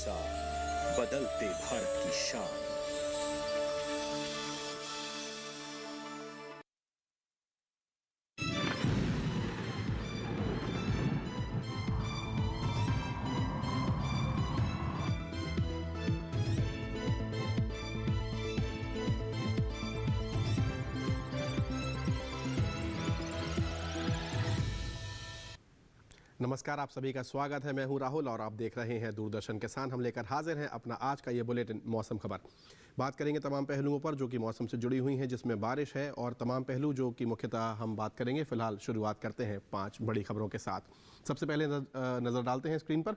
साथ बदलते भारत की शान। नमस्कार, आप सभी का स्वागत है। मैं हूं राहुल और आप देख रहे हैं दूरदर्शन किसान। हम लेकर हाजिर हैं अपना आज का ये बुलेटिन मौसम खबर। बात करेंगे तमाम पहलुओं पर जो कि मौसम से जुड़ी हुई हैं, जिसमें बारिश है और तमाम पहलू जो कि मुख्यतः हम बात करेंगे। फिलहाल शुरुआत करते हैं 5 बड़ी खबरों के साथ। सबसे पहले नज़र डालते हैं स्क्रीन पर।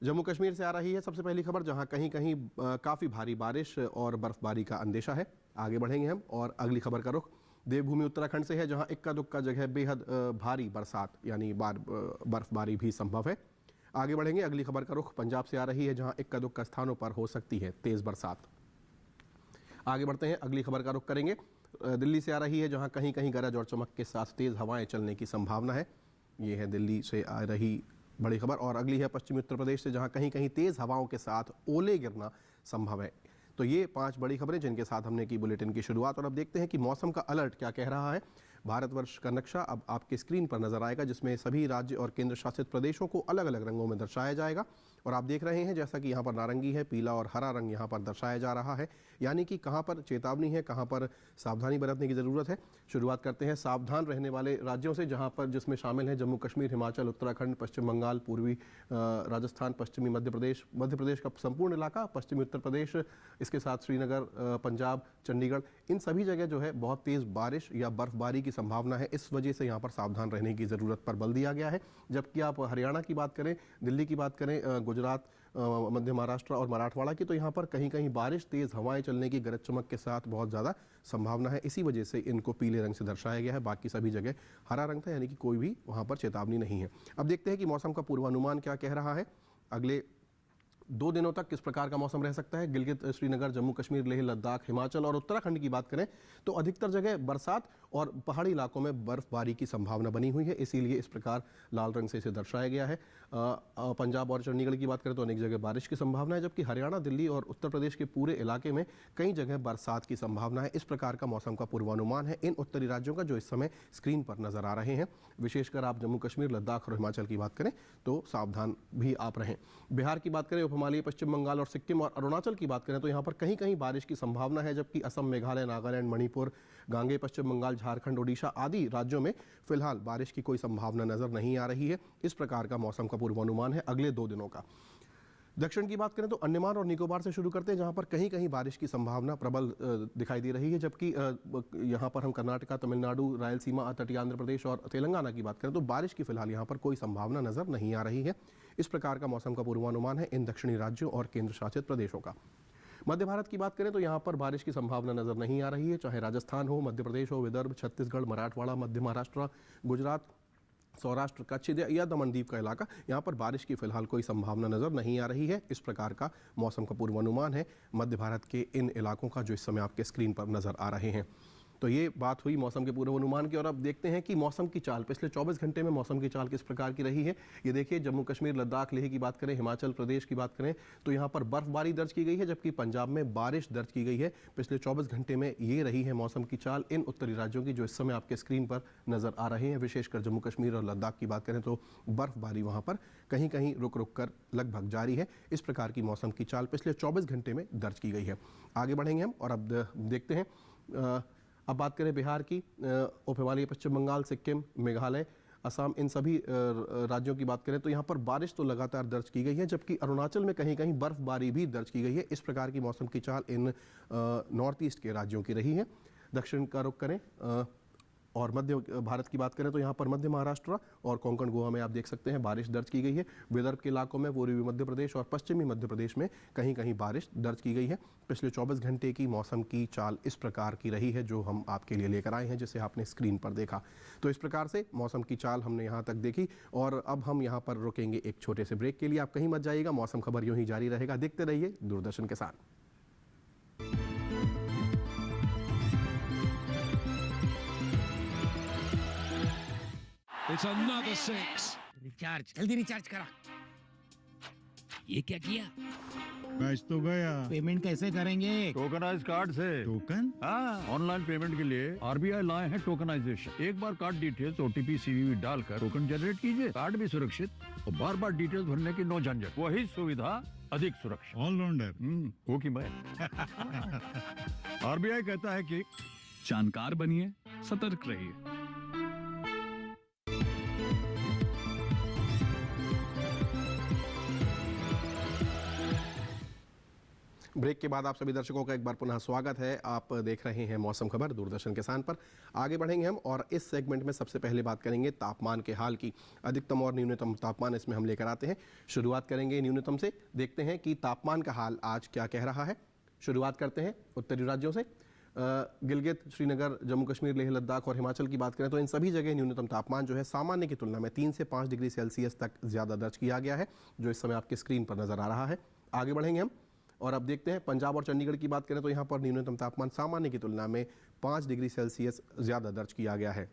जम्मू कश्मीर से आ रही है सबसे पहली खबर, जहां कहीं कहीं काफ़ी भारी बारिश और बर्फबारी का अंदेशा है। आगे बढ़ेंगे हम और अगली खबर का रुख देवभूमि उत्तराखंड से है, जहां इक्का दुक्का जगह बेहद भारी बरसात यानी बर्फबारी भी संभव है। आगे बढ़ेंगे, अगली खबर का रुख पंजाब से आ रही है, जहां इक्का दुक्का स्थानों पर हो सकती है तेज़ बरसात। आगे बढ़ते हैं, अगली खबर का रुख करेंगे दिल्ली से आ रही है, जहां कहीं कहीं गरज और चमक के साथ तेज़ हवाएं चलने की संभावना है। ये है दिल्ली से आ रही बड़ी खबर। और अगली है पश्चिमी उत्तर प्रदेश से, जहां कहीं कहीं तेज़ हवाओं के साथ ओले गिरना संभव है। तो ये 5 बड़ी खबरें जिनके साथ हमने की बुलेटिन की शुरुआत। और अब देखते हैं कि मौसम का अलर्ट क्या कह रहा है। भारतवर्ष का नक्शा अब आपके स्क्रीन पर नजर आएगा, जिसमें सभी राज्य और केंद्र शासित प्रदेशों को अलग अलग रंगों में दर्शाया जाएगा। और आप देख रहे हैं जैसा कि यहाँ पर नारंगी है, पीला और हरा रंग यहाँ पर दर्शाया जा रहा है, यानी कि कहाँ पर चेतावनी है, कहाँ पर सावधानी बरतने की ज़रूरत है। शुरुआत करते हैं सावधान रहने वाले राज्यों से, जहाँ पर जिसमें शामिल हैं जम्मू कश्मीर, हिमाचल, उत्तराखंड, पश्चिम बंगाल, पूर्वी राजस्थान, पश्चिमी मध्य प्रदेश का संपूर्ण इलाका, पश्चिमी उत्तर प्रदेश, इसके साथ श्रीनगर, पंजाब, चंडीगढ़, इन सभी जगह जो है बहुत तेज़ बारिश या बर्फबारी की संभावना है। इस वजह से यहाँ पर सावधान रहने की ज़रूरत पर बल दिया गया है। जबकि आप हरियाणा की बात करें, दिल्ली की बात करें, गुजरात, मध्य महाराष्ट्र और मराठवाड़ा की, तो यहाँ पर कहीं कहीं बारिश, तेज़ हवाएं चलने की गरज चमक के साथ बहुत ज़्यादा संभावना है। इसी वजह से इनको पीले रंग से दर्शाया गया है। बाकी सभी जगह हरा रंग था, यानी कि कोई भी वहाँ पर चेतावनी नहीं है। अब देखते हैं कि मौसम का पूर्वानुमान क्या कह रहा है। अगले 2 दिनों तक किस प्रकार का मौसम रह सकता है। गिलगित, श्रीनगर, जम्मू कश्मीर, लेह लद्दाख, हिमाचल और उत्तराखंड की बात करें तो अधिकतर जगह बरसात और पहाड़ी इलाकों में बर्फबारी की संभावना बनी हुई है, इसीलिए इस प्रकार लाल रंग से इसे दर्शाया गया है। पंजाब और चंडीगढ़ की बात करें तो अनेक जगह बारिश की संभावना है, जबकि हरियाणा, दिल्ली और उत्तर प्रदेश के पूरे इलाके में कई जगह बरसात की संभावना है। इस प्रकार का मौसम का पूर्वानुमान है इन उत्तरी राज्यों का, जो इस समय स्क्रीन पर नजर आ रहे हैं। विशेषकर आप जम्मू कश्मीर, लद्दाख और हिमाचल की बात करें तो सावधान भी आप रहें। बिहार की बात करें, उपहिमालय, पश्चिम बंगाल और सिक्किम और अरुणाचल की बात करें तो यहाँ पर कहीं कहीं बारिश की संभावना है, जबकि असम, मेघालय, नागालैंड, मणिपुर, गांगे, पश्चिम बंगाल, झारखंड, ओडिशा आदि राज्यों में फिलहाल बारिश की कोई संभावना नजर नहीं आ रही है। इस प्रकार का मौसम का पूर्वानुमान है अगले 2 दिनों का। दक्षिण की बात करें तो अंडमान और निकोबार से शुरू करते हैं, जहां पर कहीं कहीं बारिश की संभावना प्रबल दिखाई दे रही है। जबकि यहां पर हम कर्नाटका, तमिलनाडु, रायलसीमा, तटीय आंध्र प्रदेश और तेलंगाना की बात करें तो बारिश की फिलहाल यहां पर कोई संभावना नजर नहीं आ रही है। इस प्रकार का मौसम का पूर्वानुमान है इन दक्षिणी राज्यों और केंद्र शासित प्रदेशों का। मध्य भारत की बात करें तो यहाँ पर बारिश की संभावना नजर नहीं आ रही है, चाहे राजस्थान हो, मध्य प्रदेश हो, विदर्भ, छत्तीसगढ़, मराठवाड़ा, मध्य महाराष्ट्र, गुजरात, सौराष्ट्र, कच्छ या दमनदीप का इलाका, यहाँ पर बारिश की फिलहाल कोई संभावना नजर नहीं आ रही है। इस प्रकार का मौसम का पूर्वानुमान है मध्य भारत के इन इलाकों का, जो इस समय आपके स्क्रीन पर नजर आ रहे हैं। तो ये बात हुई मौसम के पूर्वानुमान की। और अब देखते हैं कि मौसम की चाल पिछले 24 घंटे में मौसम की चाल किस प्रकार की रही है। ये देखिए, जम्मू कश्मीर, लद्दाख, लेह की बात करें, हिमाचल प्रदेश की बात करें तो यहाँ पर बर्फबारी दर्ज की गई है, जबकि पंजाब में बारिश दर्ज की गई है। पिछले 24 घंटे में ये रही है मौसम की चाल इन उत्तरी राज्यों की, जो इस समय आपके स्क्रीन पर नजर आ रहे हैं। विशेषकर जम्मू कश्मीर और लद्दाख की बात करें तो बर्फबारी वहाँ पर कहीं कहीं रुक रुक कर लगभग जारी है। इस प्रकार की मौसम की चाल पिछले 24 घंटे में दर्ज की गई है। आगे बढ़ेंगे हम और अब देखते हैं, अब बात करें बिहार की, उपहिमालय, पश्चिम बंगाल, सिक्किम, मेघालय, असम, इन सभी राज्यों की बात करें तो यहाँ पर बारिश तो लगातार दर्ज की गई है, जबकि अरुणाचल में कहीं कहीं बर्फबारी भी दर्ज की गई है। इस प्रकार की मौसम की चाल इन नॉर्थ ईस्ट के राज्यों की रही है। दक्षिण का रुख करें और मध्य भारत की बात करें तो यहाँ पर मध्य महाराष्ट्र और कोंकण गोवा में आप देख सकते हैं बारिश दर्ज की गई है। विदर्भ के इलाकों में, पूर्वी मध्य प्रदेश और पश्चिमी मध्य प्रदेश में कहीं कहीं बारिश दर्ज की गई है। पिछले 24 घंटे की मौसम की चाल इस प्रकार की रही है, जो हम आपके लिए लेकर आए हैं, जिसे आपने स्क्रीन पर देखा। तो इस प्रकार से मौसम की चाल हमने यहाँ तक देखी और अब हम यहाँ पर रुकेंगे एक छोटे से ब्रेक के लिए। आप कहीं मत जाइएगा, मौसम खबर यूँ ही जारी रहेगा। देखते रहिए दूरदर्शन के साथ। It's another 6. रिचार्ज, जल्दी रिचार्ज करा। ये क्या किया? बच तो गया। पेमेंट कैसे करेंगे? टोकनाइज कार्ड से। टोकन? हाँ, ऑनलाइन पेमेंट के लिए आरबीआई लाए हैं टोकनाइजेशन। एक बार कार्ड डिटेल्स, ओटीपी, सीवीवी डालकर टोकन जनरेट कीजिए। कार्ड भी सुरक्षित और बार बार डिटेल्स भरने की नो झंझट। वही सुविधा अधिक सुरक्षा। ऑलराउंडर। वो की मैं। आरबीआई कहता है कि जानकार बनिए, सतर्क रहिए। ब्रेक के बाद आप सभी दर्शकों का एक बार पुनः स्वागत है। आप देख रहे हैं मौसम खबर दूरदर्शन किसान पर। आगे बढ़ेंगे हम और इस सेगमेंट में सबसे पहले बात करेंगे तापमान के हाल की। अधिकतम और न्यूनतम तापमान इसमें हम लेकर आते हैं। शुरुआत करेंगे न्यूनतम से, देखते हैं कि तापमान का हाल आज क्या कह रहा है। शुरुआत करते हैं उत्तरी राज्यों से। गिलगित, श्रीनगर, जम्मू कश्मीर, लेह लद्दाख और हिमाचल की बात करें तो इन सभी जगह न्यूनतम तापमान जो है सामान्य की तुलना में 3 से 5 डिग्री सेल्सियस तक ज़्यादा दर्ज किया गया है, जो इस समय आपकी स्क्रीन पर नज़र आ रहा है। आगे बढ़ेंगे हम और अब देखते हैं पंजाब और चंडीगढ़ की बात करें तो यहाँ पर न्यूनतम तापमान सामान्य की तुलना में 5 डिग्री सेल्सियस ज़्यादा दर्ज किया गया है।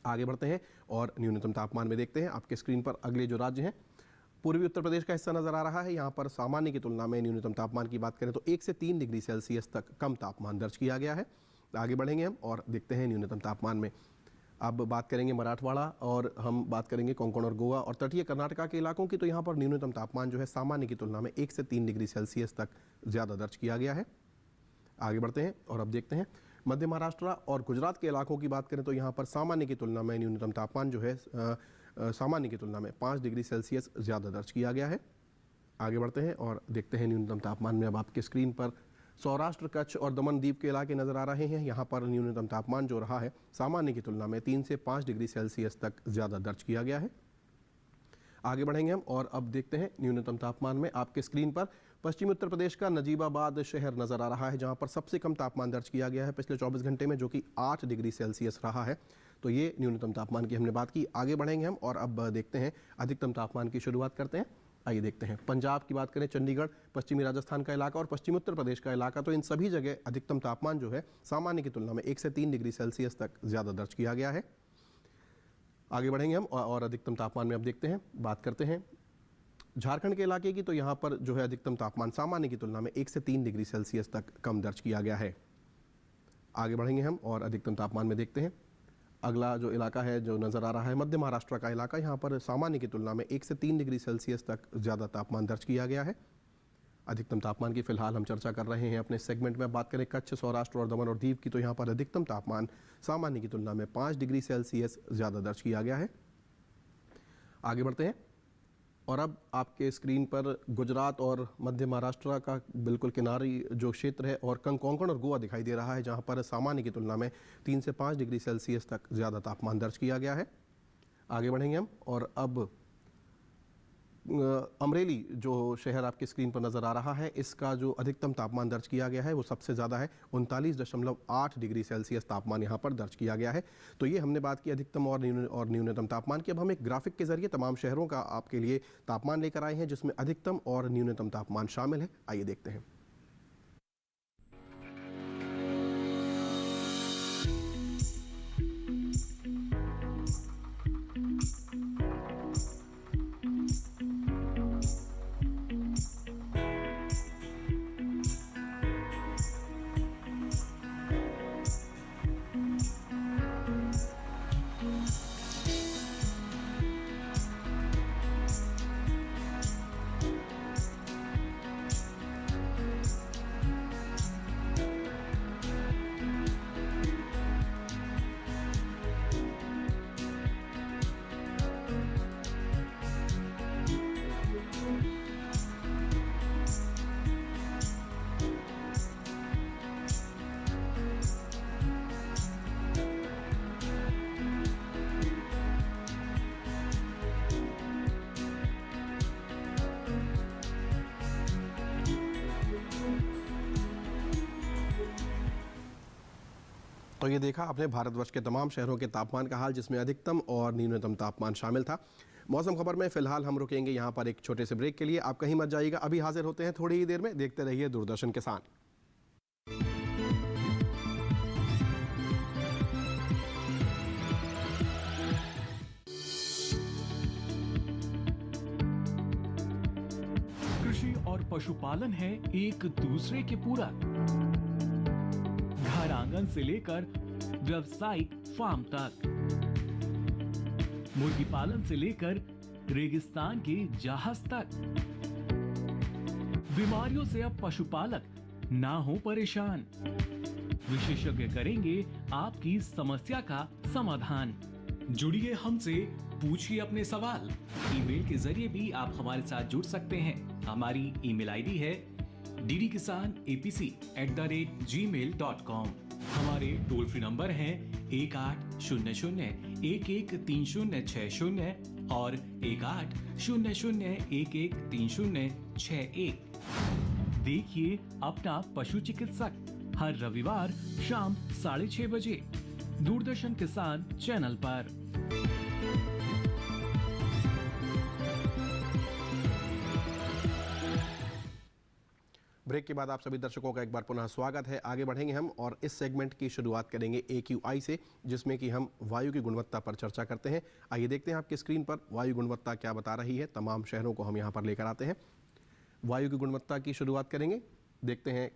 आगे बढ़ते हैं और न्यूनतम तापमान में देखते हैं आपके स्क्रीन पर अगले जो राज्य हैं। पूर्वी उत्तर प्रदेश का हिस्सा नज़र आ रहा है। यहाँ पर सामान्य की तुलना में न्यूनतम तापमान की बात करें तो 1 से 3 डिग्री सेल्सियस तक कम तापमान दर्ज किया गया है। आगे बढ़ेंगे हम और देखते हैं न्यूनतम तापमान में। अब बात करेंगे मराठवाड़ा और हम बात करेंगे कोंकण और गोवा और तटीय कर्नाटका के इलाकों की, तो यहाँ पर न्यूनतम तापमान जो है सामान्य की तुलना में 1 से 3 डिग्री सेल्सियस तक ज़्यादा दर्ज किया गया है। आगे बढ़ते हैं और अब देखते हैं मध्य महाराष्ट्र और गुजरात के इलाकों की बात करें तो यहाँ पर सामान्य की तुलना में न्यूनतम तापमान जो है सामान्य की तुलना में 5 डिग्री सेल्सियस ज़्यादा दर्ज किया गया है। आगे बढ़ते हैं और देखते हैं न्यूनतम तापमान में। अब आपके स्क्रीन पर सौराष्ट्र, कच्छ और दमन द्वीप के इलाके नज़र आ रहे हैं। यहाँ पर न्यूनतम तापमान जो रहा है सामान्य की तुलना में 3 से 5 डिग्री सेल्सियस तक ज़्यादा दर्ज किया गया है। आगे बढ़ेंगे हम और अब देखते हैं न्यूनतम तापमान में। आपके स्क्रीन पर पश्चिमी उत्तर प्रदेश का नजीबाबाद शहर नज़र आ रहा है, जहाँ पर सबसे कम तापमान दर्ज किया गया है पिछले 24 घंटे में, जो कि 8 डिग्री सेल्सियस रहा है। तो ये न्यूनतम तापमान की हमने बात की। आगे बढ़ेंगे हम और अब देखते हैं अधिकतम तापमान की शुरुआत करते हैं। आइए देखते हैं पंजाब की बात करें, चंडीगढ़, पश्चिमी राजस्थान का इलाका और पश्चिमी उत्तर प्रदेश का इलाका, तो इन सभी जगह अधिकतम तापमान जो है सामान्य की तुलना में 1 से 3 डिग्री सेल्सियस तक ज़्यादा दर्ज किया गया है। आगे बढ़ेंगे हम और अधिकतम तापमान में अब देखते हैं, बात करते हैं झारखंड के इलाके की, तो यहाँ पर जो है अधिकतम तापमान सामान्य की तुलना में 1 से 3 डिग्री सेल्सियस तक कम दर्ज किया गया है। आगे बढ़ेंगे हम और अधिकतम तापमान में देखते हैं अगला जो इलाका है जो नज़र आ रहा है मध्य महाराष्ट्र का इलाका। यहाँ पर सामान्य की तुलना में 1 से 3 डिग्री सेल्सियस तक ज़्यादा तापमान दर्ज किया गया है। अधिकतम तापमान की फिलहाल हम चर्चा कर रहे हैं अपने सेगमेंट में। बात करें कच्छ, सौराष्ट्र और दमन और दीव की, तो यहाँ पर अधिकतम तापमान सामान्य की तुलना में 5 डिग्री सेल्सियस ज़्यादा दर्ज किया गया है। आगे बढ़ते हैं और अब आपके स्क्रीन पर गुजरात और मध्य महाराष्ट्र का बिल्कुल किनारी जो क्षेत्र है और कोंकण और गोवा दिखाई दे रहा है, जहां पर सामान्य की तुलना में 3 से 5 डिग्री सेल्सियस तक ज़्यादा तापमान दर्ज किया गया है। आगे बढ़ेंगे हम और अब अमरेली जो शहर आपकी स्क्रीन पर नज़र आ रहा है, इसका जो अधिकतम तापमान दर्ज किया गया है वो सबसे ज़्यादा है। 39.8 डिग्री सेल्सियस तापमान यहाँ पर दर्ज किया गया है। तो ये हमने बात की अधिकतम और न्यूनतम तापमान की। अब हम एक ग्राफिक के जरिए तमाम शहरों का आपके लिए तापमान लेकर आए हैं, जिसमें अधिकतम और न्यूनतम तापमान शामिल है। आइए देखते हैं। तो ये देखा आपने भारतवर्ष के तमाम शहरों के तापमान का हाल, जिसमें अधिकतम और न्यूनतम तापमान शामिल था। मौसम खबर में फिलहाल हम रुकेंगे यहाँ पर एक छोटे से ब्रेक के लिए। आप कहीं मत जाइएगा, अभी हाजिर होते हैं थोड़ी ही देर में। देखते रहिए दूरदर्शन किसान। पशुपालन है एक दूसरे के पूरक। घर आंगन से लेकर व्यावसायिक फार्म तक, मुर्गी पालन से लेकर रेगिस्तान के जहाज तक। बीमारियों से अब पशुपालक ना हो परेशान। विशेषज्ञ करेंगे आपकी समस्या का समाधान। जुड़िए हमसे, पूछिए अपने सवाल। ईमेल के जरिए भी आप हमारे साथ जुड़ सकते हैं। हमारी ईमेल आईडी है ddkisanapc@gmail.com। हमारे टोल फ्री नंबर हैं 1800-113060 और 1800-113061। देखिए अपना पशु चिकित्सक हर रविवार शाम 6:30 बजे दूरदर्शन किसान चैनल पर। ब्रेक के बाद आप सभी दर्शकों का एक बार पुनः स्वागत है। आगे बढ़ेंगे हम और इस सेगमेंट की शुरुआत करेंगे AQI से, जिसमें कि हम वायु की गुणवत्ता पर चर्चा करते हैं। आइए देखते हैं आपकी स्क्रीन पर वायु गुणवत्ता क्या बता रही है। तमाम शहरों को हम यहाँ पर लेकर आते हैं। वायु की गुणवत्ता की शुरुआत करेंगे। देखते हैं,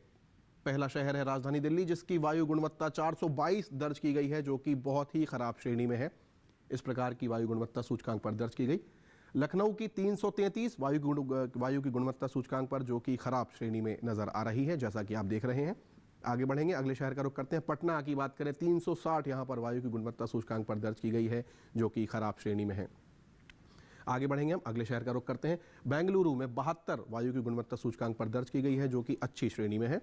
पहला शहर है राजधानी दिल्ली, जिसकी वायु गुणवत्ता 422 दर्ज की गई है, जो कि बहुत ही खराब श्रेणी में है। इस प्रकार की वायु गुणवत्ता सूचकांक पर दर्ज की गई। लखनऊ की 333 वायु की गुणवत्ता सूचकांक पर, जो कि खराब श्रेणी में नजर आ रही है, जैसा कि आप देख रहे हैं। आगे बढ़ेंगे, अगले शहर का रुख करते हैं। पटना की बात करें, 360 यहाँ पर वायु की गुणवत्ता सूचकांक पर दर्ज की गई है, जो कि खराब श्रेणी में है। आगे बढ़ेंगे हम, अगले शहर का रुख करते हैं। बेंगलुरु में 72 वायु की गुणवत्ता सूचकांक पर दर्ज की गई है, जो कि अच्छी श्रेणी में है।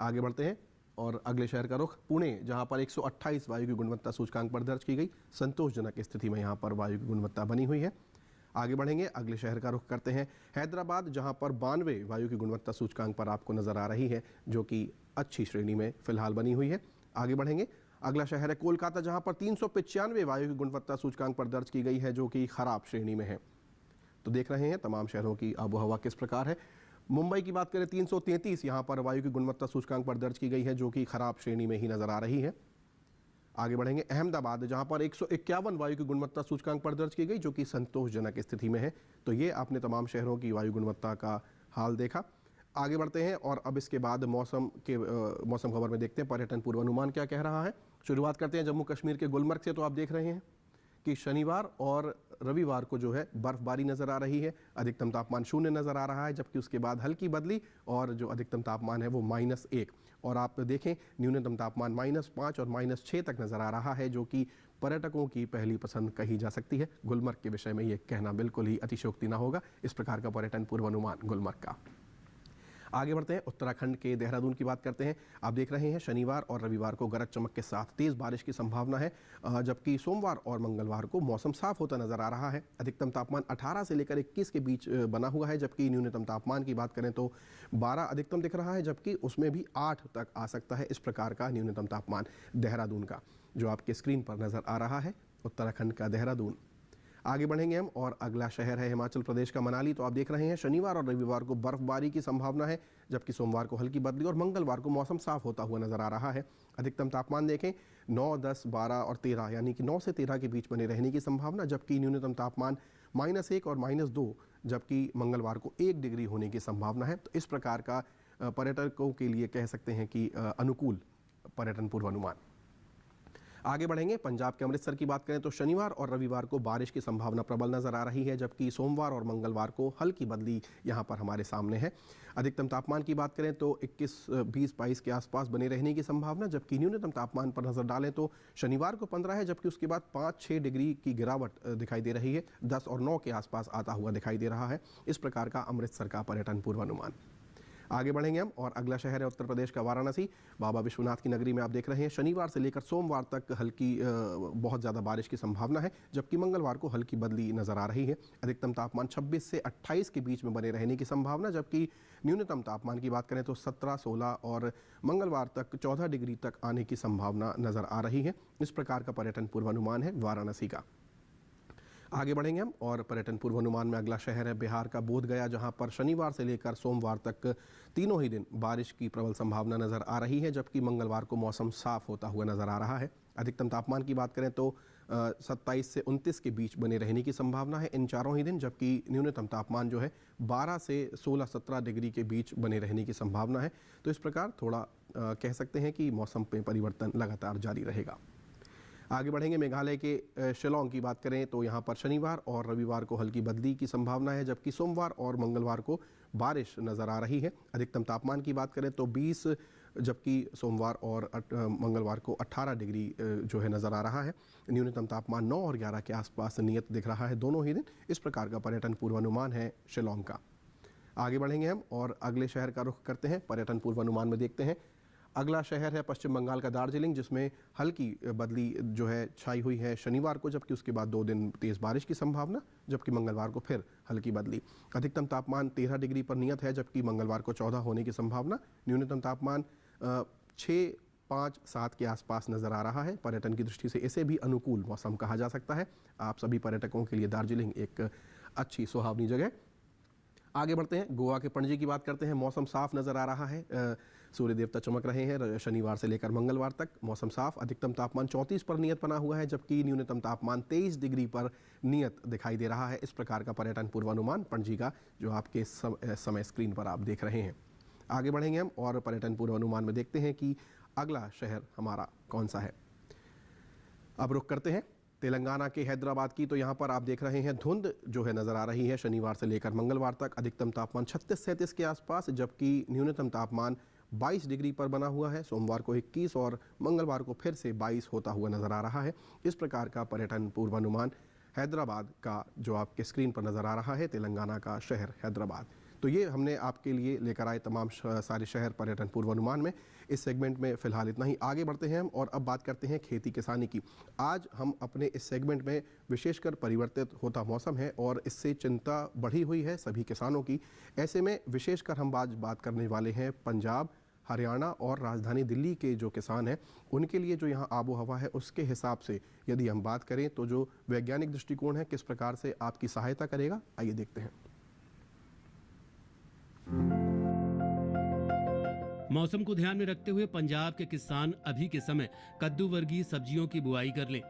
आगे बढ़ते हैं और अगले शहर का रुख पुणे, जहां पर 128 वायु की गुणवत्ता सूचकांक पर दर्ज की गई। संतोषजनक स्थिति में यहां पर वायु की गुणवत्ता बनी हुई है। आगे बढ़ेंगे, अगले शहर का रुख करते हैं। हैदराबाद, जहां पर 92 वायु की गुणवत्ता सूचकांक पर आपको नजर आ रही है, जो कि अच्छी श्रेणी में फिलहाल बनी हुई है। आगे बढ़ेंगे, अगला शहर है कोलकाता, जहां पर 395 वायु की गुणवत्ता सूचकांक पर दर्ज की गई है, जो कि खराब श्रेणी में है। तो देख रहे हैं तमाम शहरों की आबोहवा किस प्रकार है। मुंबई की बात करें, 333 यहाँ पर वायु की गुणवत्ता सूचकांक पर दर्ज की गई है, जो कि खराब श्रेणी में ही नजर आ रही है। आगे बढ़ेंगे, अहमदाबाद, जहां पर 151 वायु की गुणवत्ता सूचकांक पर दर्ज की गई, जो कि संतोषजनक स्थिति में है। तो ये आपने तमाम शहरों की वायु गुणवत्ता का हाल देखा। आगे बढ़ते हैं और अब इसके बाद मौसम खबर में देखते हैं पर्यटन पूर्वानुमान क्या कह रहा है। शुरुआत करते हैं जम्मू कश्मीर के गुलमर्ग से। तो आप देख रहे हैं कि शनिवार और रविवार को जो है बर्फबारी नजर आ रही है। अधिकतम तापमान 0 नजर आ रहा है, जबकि उसके बाद हल्की बदली और जो अधिकतम तापमान है वो -1। और आप देखें, न्यूनतम तापमान -5 और -6 तक नजर आ रहा है, जो कि पर्यटकों की पहली पसंद कही जा सकती है। गुलमर्ग के विषय में ये कहना बिल्कुल ही अतिशयोक्ति ना होगा। इस प्रकार का पर्यटन पूर्वानुमान गुलमर्ग का। आगे बढ़ते हैं, उत्तराखंड के देहरादून की बात करते हैं। आप देख रहे हैं शनिवार और रविवार को गरज चमक के साथ तेज बारिश की संभावना है, जबकि सोमवार और मंगलवार को मौसम साफ होता नजर आ रहा है। अधिकतम तापमान 18 से लेकर 21 के बीच बना हुआ है, जबकि न्यूनतम तापमान की बात करें तो 12 अधिकतम दिख रहा है, जबकि उसमें भी 8 तक आ सकता है। इस प्रकार का न्यूनतम तापमान देहरादून का, जो आपके स्क्रीन पर नजर आ रहा है, उत्तराखंड का देहरादून। आगे बढ़ेंगे हम और अगला शहर है हिमाचल प्रदेश का मनाली। तो आप देख रहे हैं शनिवार और रविवार को बर्फबारी की संभावना है, जबकि सोमवार को हल्की बदली और मंगलवार को मौसम साफ होता हुआ नजर आ रहा है। अधिकतम तापमान देखें 9, 10, 12 और 13, यानी कि 9 से 13 के बीच बने रहने की संभावना, जबकि न्यूनतम तापमान -1 और -2, जबकि मंगलवार को 1 डिग्री होने की संभावना है। तो इस प्रकार का पर्यटकों के लिए कह सकते हैं कि अनुकूल पर्यटन पूर्वानुमान। आगे बढ़ेंगे, पंजाब के अमृतसर की बात करें तो शनिवार और रविवार को बारिश की संभावना प्रबल नजर आ रही है, जबकि सोमवार और मंगलवार को हल्की बदली यहां पर हमारे सामने है। अधिकतम तापमान की बात करें तो 21, 20, 22 के आसपास बने रहने की संभावना, जबकि न्यूनतम तापमान पर नजर डालें तो शनिवार को 15 है, जबकि उसके बाद 5-6 डिग्री की गिरावट दिखाई दे रही है। 10 और 9 के आसपास आता हुआ दिखाई दे रहा है। इस प्रकार का अमृतसर का पर्यटन पूर्वानुमान। आगे बढ़ेंगे हम और अगला शहर है उत्तर प्रदेश का वाराणसी। बाबा विश्वनाथ की नगरी में आप देख रहे हैं शनिवार से लेकर सोमवार तक हल्की बहुत ज़्यादा बारिश की संभावना है, जबकि मंगलवार को हल्की बदली नजर आ रही है। अधिकतम तापमान 26 से 28 के बीच में बने रहने की संभावना, जबकि न्यूनतम तापमान की बात करें तो 17, 16 और मंगलवार तक 14 डिग्री तक आने की संभावना नजर आ रही है। इस प्रकार का पर्यटन पूर्वानुमान है वाराणसी का। आगे बढ़ेंगे हम और पर्यटन पूर्वानुमान में अगला शहर है बिहार का बोधगया, जहां पर शनिवार से लेकर सोमवार तक तीनों ही दिन बारिश की प्रबल संभावना नजर आ रही है, जबकि मंगलवार को मौसम साफ होता हुआ नजर आ रहा है। अधिकतम तापमान की बात करें तो 27 से 29 के बीच बने रहने की संभावना है इन चारों ही दिन, जबकि न्यूनतम तापमान जो है 12 से 16-17 डिग्री के बीच बने रहने की संभावना है। तो इस प्रकार थोड़ा कह सकते हैं कि मौसम में परिवर्तन लगातार जारी रहेगा। आगे बढ़ेंगे, मेघालय के शिलोंग की बात करें तो यहाँ पर शनिवार और रविवार को हल्की बदली की संभावना है, जबकि सोमवार और मंगलवार को बारिश नज़र आ रही है। अधिकतम तापमान की बात करें तो 20, जबकि सोमवार और मंगलवार को 18 डिग्री जो है नज़र आ रहा है। न्यूनतम तापमान 9 और 11 के आसपास नियत दिख रहा है दोनों ही दिन। इस प्रकार का पर्यटन पूर्वानुमान है शिलोंग का। आगे बढ़ेंगे हम और अगले शहर का रुख करते हैं। पर्यटन पूर्वानुमान में देखते हैं, अगला शहर है पश्चिम बंगाल का दार्जिलिंग, जिसमें हल्की बदली जो है छाई हुई है शनिवार को, जबकि उसके बाद 2 दिन तेज़ बारिश की संभावना, जबकि मंगलवार को फिर हल्की बदली। अधिकतम तापमान 13 डिग्री पर नियत है, जबकि मंगलवार को 14 होने की संभावना। न्यूनतम तापमान 6, 5, 7 के आसपास नज़र आ रहा है। पर्यटन की दृष्टि से इसे भी अनुकूल मौसम कहा जा सकता है। आप सभी पर्यटकों के लिए दार्जिलिंग एक अच्छी सुहावनी जगह। आगे बढ़ते हैं, गोवा के पणजी की बात करते हैं। मौसम साफ नज़र आ रहा है, सूर्य देवता चमक रहे हैं शनिवार से लेकर मंगलवार तक। मौसम साफ, अधिकतम तापमान 34 पर नियत बना हुआ है, जबकि न्यूनतम तापमान 23 डिग्री पर नियत दिखाई दे रहा है। इस प्रकार का पर्यटन पूर्वानुमान पणजी का जो आपके समय स्क्रीन पर आप देख रहे हैं। आगे बढ़ेंगे हम और पर्यटन पूर्वानुमान में देखते हैं कि अगला शहर हमारा कौन सा है। अब रुख करते हैं तेलंगाना के हैदराबाद की। तो यहाँ पर आप देख रहे हैं धुंध जो है नज़र आ रही है शनिवार से लेकर मंगलवार तक। अधिकतम तापमान 36-37 के आसपास, जबकि न्यूनतम तापमान 22 डिग्री पर बना हुआ है। सोमवार को 21 और मंगलवार को फिर से 22 होता हुआ नज़र आ रहा है। इस प्रकार का पर्यटन पूर्वानुमान हैदराबाद का जो आपके स्क्रीन पर नज़र आ रहा है, तेलंगाना का शहर हैदराबाद। तो ये हमने आपके लिए लेकर आए तमाम सारे शहर पर्यटन पूर्वानुमान में। इस सेगमेंट में फ़िलहाल इतना ही। आगे बढ़ते हैं हम और अब बात करते हैं खेती किसानी की। आज हम अपने इस सेगमेंट में विशेषकर परिवर्तित होता मौसम है और इससे चिंता बढ़ी हुई है सभी किसानों की। ऐसे में विशेषकर हम आज बात करने वाले हैं पंजाब, हरियाणा और राजधानी दिल्ली के जो किसान हैं, उनके लिए जो यहाँ आबो हवा है उसके हिसाब से यदि हम बात करें तो जो वैज्ञानिक दृष्टिकोण है किस प्रकार से आपकी सहायता करेगा, आइए देखते हैं। मौसम को ध्यान में रखते हुए पंजाब के किसान अभी के समय कद्दू वर्गीय सब्जियों की बुआई कर लें।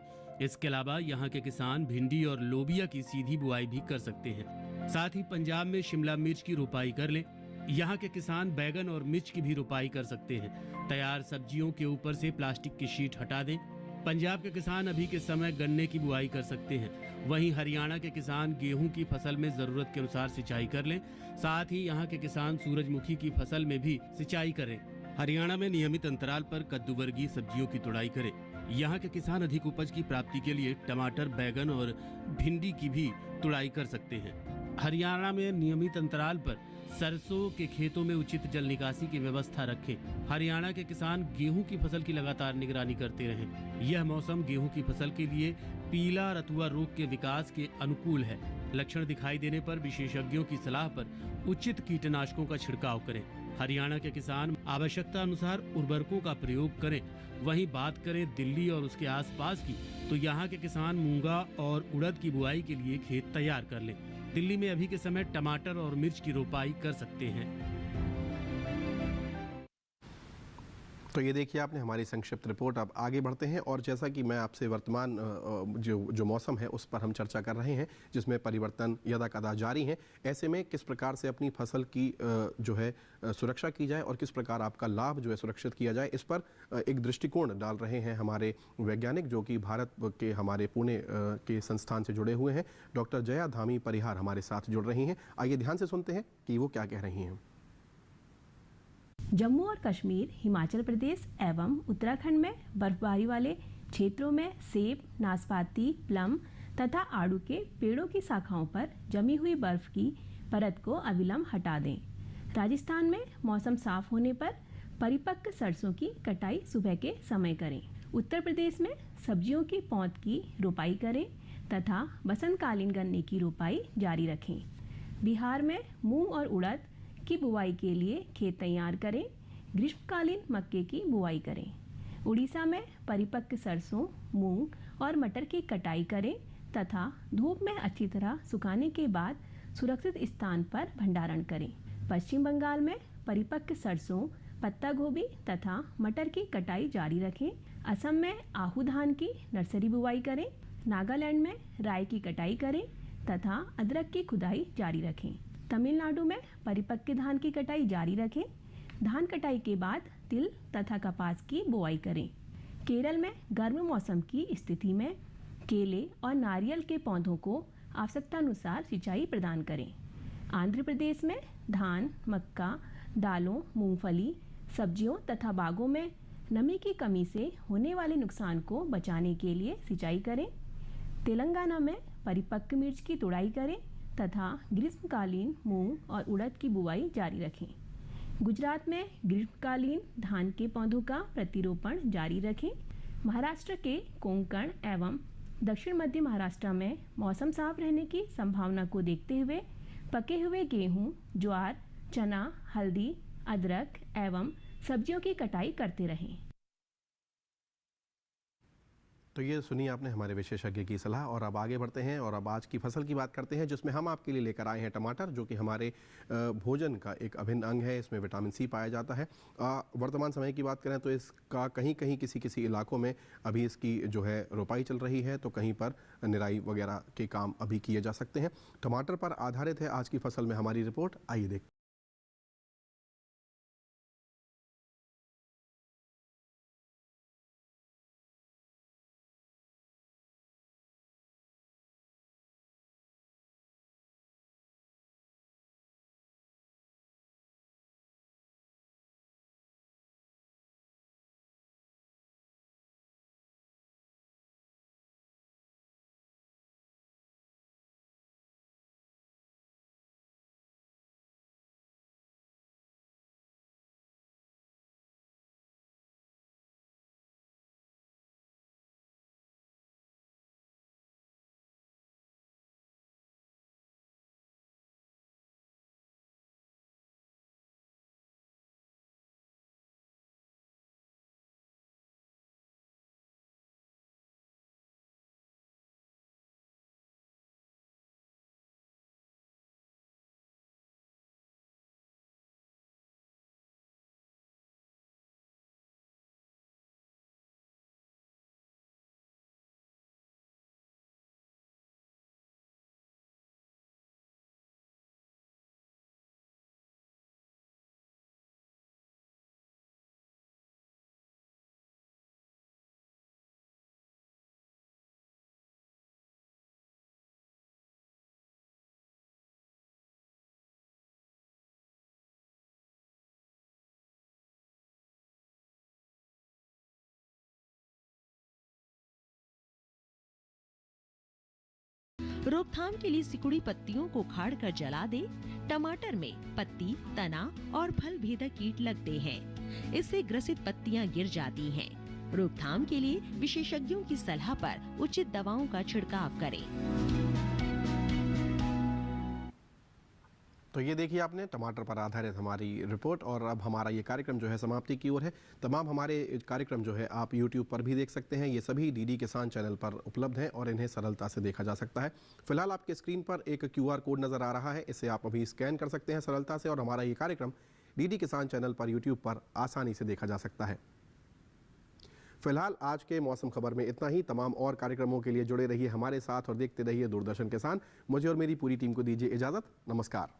इसके अलावा यहाँ के किसान भिंडी और लोबिया की सीधी बुआई भी कर सकते हैं। साथ ही पंजाब में शिमला मिर्च की रोपाई कर लें। यहाँ के किसान बैगन और मिर्च की भी रोपाई कर सकते हैं। तैयार सब्जियों के ऊपर से प्लास्टिक की शीट हटा दें। पंजाब के किसान अभी के समय गन्ने की बुआई कर सकते हैं। वहीं हरियाणा के किसान गेहूं की फसल में जरूरत के अनुसार सिंचाई कर लें। साथ ही यहाँ के किसान सूरजमुखी की फसल में भी सिंचाई करें। हरियाणा में नियमित अंतराल पर कद्दू वर्गीय सब्जियों की तुड़ाई करें। यहाँ के किसान अधिक उपज की प्राप्ति के लिए टमाटर, बैगन और भिंडी की भी तुड़ाई कर सकते हैं। हरियाणा में नियमित अंतराल पर सरसों के खेतों में उचित जल निकासी की व्यवस्था रखें। हरियाणा के किसान गेहूं की फसल की लगातार निगरानी करते रहें। यह मौसम गेहूं की फसल के लिए पीला रतुआ रोग के विकास के अनुकूल है। लक्षण दिखाई देने पर विशेषज्ञों की सलाह पर उचित कीटनाशकों का छिड़काव करें। हरियाणा के किसान आवश्यकता अनुसार उर्वरकों का प्रयोग करें। वहीं बात करें दिल्ली और उसके आसपास की, तो यहाँ के किसान मूंगा और उड़द की बुआई के लिए खेत तैयार कर लें। दिल्ली में अभी के समय टमाटर और मिर्च की रोपाई कर सकते हैं। तो ये देखिए आपने हमारी संक्षिप्त रिपोर्ट। अब आगे बढ़ते हैं और जैसा कि मैं आपसे वर्तमान जो मौसम है उस पर हम चर्चा कर रहे हैं, जिसमें परिवर्तन यदाकदा जारी हैं। ऐसे में किस प्रकार से अपनी फसल की जो है सुरक्षा की जाए और किस प्रकार आपका लाभ जो है सुरक्षित किया जाए, इस पर एक दृष्टिकोण डाल रहे हैं हमारे वैज्ञानिक, जो कि भारत के हमारे पुणे के संस्थान से जुड़े हुए हैं। डॉक्टर जया धामी परिहार हमारे साथ जुड़ रही हैं। आइए ध्यान से सुनते हैं कि वो क्या कह रही हैं। जम्मू और कश्मीर, हिमाचल प्रदेश एवं उत्तराखंड में बर्फबारी वाले क्षेत्रों में सेब, नाशपाती, प्लम तथा आड़ू के पेड़ों की शाखाओं पर जमी हुई बर्फ की परत को अविलंब हटा दें। राजस्थान में मौसम साफ होने पर परिपक्व सरसों की कटाई सुबह के समय करें। उत्तर प्रदेश में सब्जियों की पौध की रोपाई करें तथा बसंतकालीन गन्ने की रोपाई जारी रखें। बिहार में मूंग और उड़द की बुआई के लिए खेत तैयार करें। ग्रीष्मकालीन मक्के की बुआई करें। उड़ीसा में परिपक्व सरसों, मूंग और मटर की कटाई करें तथा धूप में अच्छी तरह सुखाने के बाद सुरक्षित स्थान पर भंडारण करें। पश्चिम बंगाल में परिपक्व सरसों, पत्ता गोभी तथा मटर की कटाई जारी रखें। असम में आहू धान की नर्सरी बुआई करें। नागालैंड में राई की कटाई करें तथा अदरक की खुदाई जारी रखें। तमिलनाडु में परिपक्व धान की कटाई जारी रखें। धान कटाई के बाद तिल तथा कपास की बुआई करें। केरल में गर्म मौसम की स्थिति में केले और नारियल के पौधों को आवश्यकतानुसार सिंचाई प्रदान करें। आंध्र प्रदेश में धान, मक्का, दालों, मूंगफली, सब्जियों तथा बागों में नमी की कमी से होने वाले नुकसान को बचाने के लिए सिंचाई करें। तेलंगाना में परिपक्व मिर्च की तुड़ाई करें तथा ग्रीष्मकालीन मूंग और उड़द की बुआई जारी रखें। गुजरात में ग्रीष्मकालीन धान के पौधों का प्रतिरोपण जारी रखें। महाराष्ट्र के कोंकण एवं दक्षिण मध्य महाराष्ट्र में मौसम साफ रहने की संभावना को देखते हुए पके हुए गेहूं, ज्वार, चना, हल्दी, अदरक एवं सब्जियों की कटाई करते रहें। तो ये सुनिए आपने हमारे विशेषज्ञ की सलाह। और अब आगे बढ़ते हैं और अब आज की फसल की बात करते हैं, जिसमें हम आपके लिए लेकर आए हैं टमाटर, जो कि हमारे भोजन का एक अभिन्न अंग है। इसमें विटामिन सी पाया जाता है। वर्तमान समय की बात करें तो इसका कहीं कहीं किसी इलाकों में अभी इसकी जो है रोपाई चल रही है, तो कहीं पर निराई वगैरह के काम अभी किए जा सकते हैं। टमाटर पर आधारित है आज की फसल में हमारी रिपोर्ट, आइए देखते हैं। रोकथाम के लिए सिकुड़ी पत्तियों को उखाड़कर जला दे। टमाटर में पत्ती, तना और फल भेदक कीट लगते हैं। इससे ग्रसित पत्तियां गिर जाती हैं। रोकथाम के लिए विशेषज्ञों की सलाह पर उचित दवाओं का छिड़काव करें। तो ये देखिए आपने टमाटर पर आधारित हमारी रिपोर्ट। और अब हमारा ये कार्यक्रम जो है समाप्ति की ओर है। तमाम हमारे कार्यक्रम जो है आप YouTube पर भी देख सकते हैं। ये सभी डीडी किसान चैनल पर उपलब्ध हैं और इन्हें सरलता से देखा जा सकता है। फिलहाल आपके स्क्रीन पर एक QR कोड नज़र आ रहा है, इसे आप अभी स्कैन कर सकते हैं सरलता से, और हमारा ये कार्यक्रम डीडी किसान चैनल पर YouTube पर आसानी से देखा जा सकता है। फिलहाल आज के मौसम खबर में इतना ही। तमाम और कार्यक्रमों के लिए जुड़े रहिए हमारे साथ और देखते रहिए दूरदर्शन किसान। मुझे और मेरी पूरी टीम को दीजिए इजाज़त। नमस्कार।